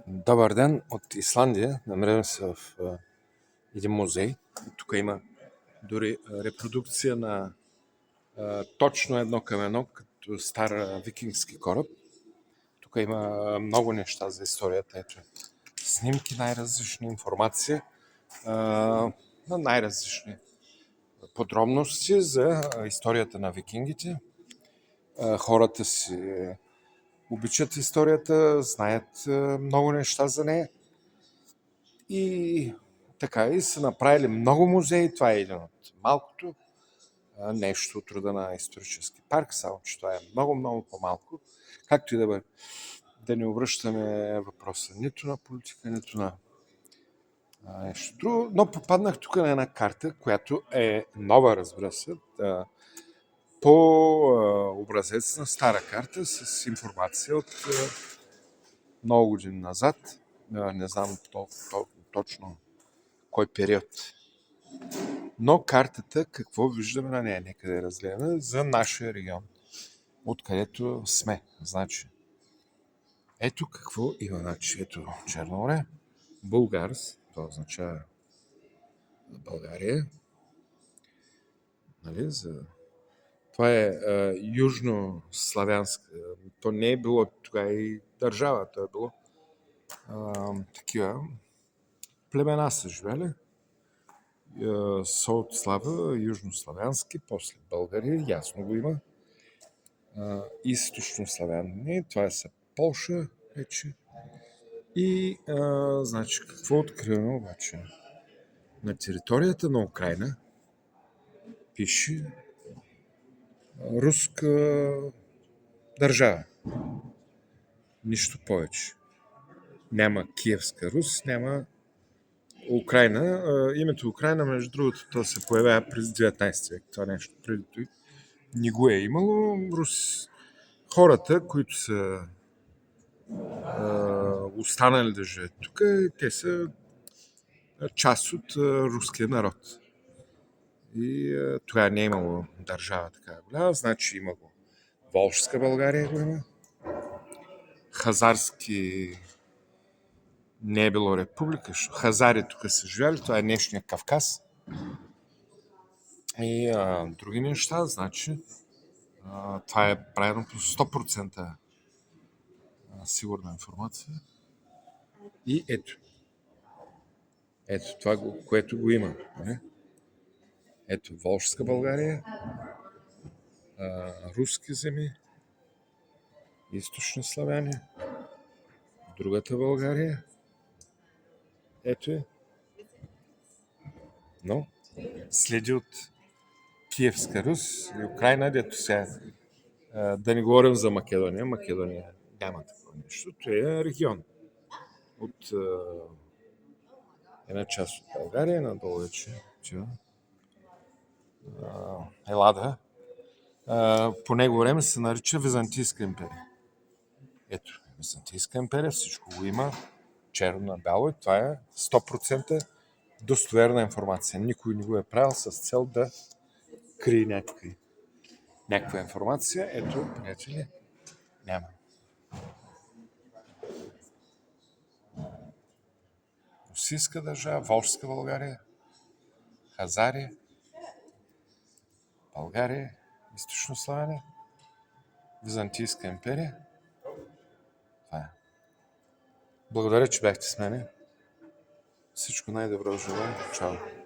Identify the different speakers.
Speaker 1: Добър ден от Исландия. Намираме се в един музей. Тук има дори репродукция на точно едно към едно, като стар викингски кораб. Тук има много неща за историята. Ето, снимки, най-различни информация, на най-различни подробности за историята на викингите. Хората си обичат историята, знаят много неща за нея. И така, и са направили много музеи. Това е един от малкото нещо от рода на исторически парк, само че това е много по-малко. Както и да бъде. Да не обръщаме въпроса нито на политика, нито на нещо друго. Но попаднах тук на една карта, която е нова, разбира се, по образец на стара карта с информация от много години назад. Не знам точно кой период. Но картата, какво виждаме на нея? Нека да я разгледаме за нашия регион, откъдето сме. Значи, ето какво има. Значи, ето Черно море, Булгарс, това означава България. Нали? Това е южнославянска. То не е било тогава и държава, то е било такива племена са живели. Солтслава, южнославянски, после България, ясно го има. Източнославяни, това са Полша вече. И значи какво откриваме обаче? На територията на Украйна пише руска държава. Нищо повече. Няма Киевска Рус, няма Украйна. Името Украйна, между другото, то се появява през 19 век. Това нещо преди той не го е имало. Хората, които са останали да живеят тук, те са част от руския народ. И тогава не е имало държава така голяма, значи има го Волжска България го има. Хазарски не е било република, защото хазари тук са живели, това е днешния Кавказ. И други неща, значи това е правено по 100% сигурна информация. И ето това, което го има. Не? Ето Волжска България, руски земи, източни славяни, другата България. Ето е. Но следи от Киевска Рус и Украйна, дето сега да не говорим за Македония. Македония няма такова нещо. Това е регион от една част от България, надолу вече Елада. По него време се нарича Византийска империя. Ето, Византийска империя, всичко го има, черно на бяло, и това е 100% достоверна информация. Никой не го е правил с цел да крие някаква информация. Ето, приятели, няма. Русийска държава, Волжска България, Хазария, България, Източнославяне, Византийска империя. Това е. Благодаря, че бяхте с мене. Всичко най-добро желая. Чао!